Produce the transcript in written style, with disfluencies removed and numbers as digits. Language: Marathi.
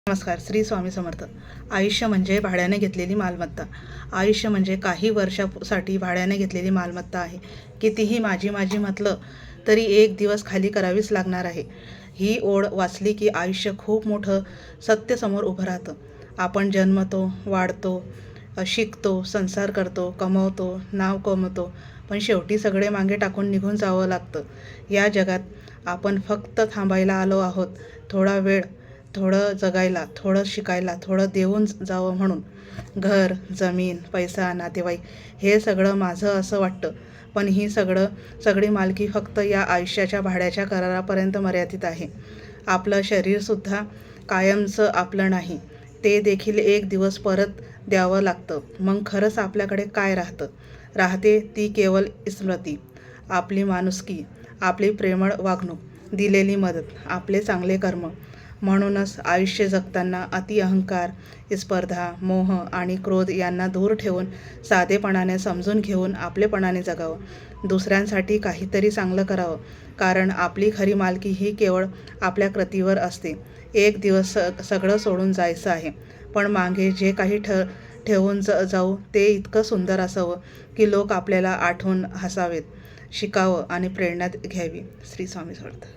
नमस्कार. श्री स्वामी समर्थ. आयुष्य म्हणजे भाड्याने घेतलेली मालमत्ता. आयुष्य म्हणजे काही वर्षासाठी भाड्याने घेतलेली मालमत्ता आहे. कितीही माझी माझी म्हटलं तरी एक दिवस खाली करावीच लागणार आहे. ही ओढ वाचली की आयुष्य खूप मोठं सत्य समोर उभं राहतं. आपण जन्मतो, वाढतो, शिकतो, संसार करतो, कमवतो, नाव कमवतो, पण शेवटी सगळे मागे टाकून निघून जावं लागतं. या जगात आपण फक्त थांबायला आलो आहोत. थोडा वेळ, थोडं जगायला, थोडं शिकायला, थोडं देऊन जावं म्हणून. घर, जमीन, पैसा, नातेवाईक हे सगळं माझं असं वाटतं. पण ही सगळी मालकी फक्त या आयुष्याच्या भाड्याच्या करारापर्यंत मर्यादित आहे. आपलं शरीरसुद्धा कायमचं आपलं नाही. ते देखील एक दिवस परत द्यावं लागतं. मग खरंच आपल्याकडे काय राहते ती केवळ स्मृती, आपली माणुसकी, आपली प्रेमळ वागणूक, दिलेली मदत, आपले चांगले कर्म. म्हणूनच आयुष्य जगताना अति अहंकार, स्पर्धा, मोह आणि क्रोध यांना दूर ठेवून साधेपणाने समजून घेऊन आपलेपणाने जगावं. दुसऱ्यांसाठी काहीतरी चांगलं करावं. कारण आपली खरी मालकी ही केवळ आपल्या कृतीवर असते. एक दिवस सगळं सोडून जायचं आहे, पण मागे जे काही ठेवून जाऊ ते इतकं सुंदर असावं की लोक आपल्याला आठवून हसावेत, शिकावं आणि प्रेरणा घ्यावी. श्री स्वामी समर्थ.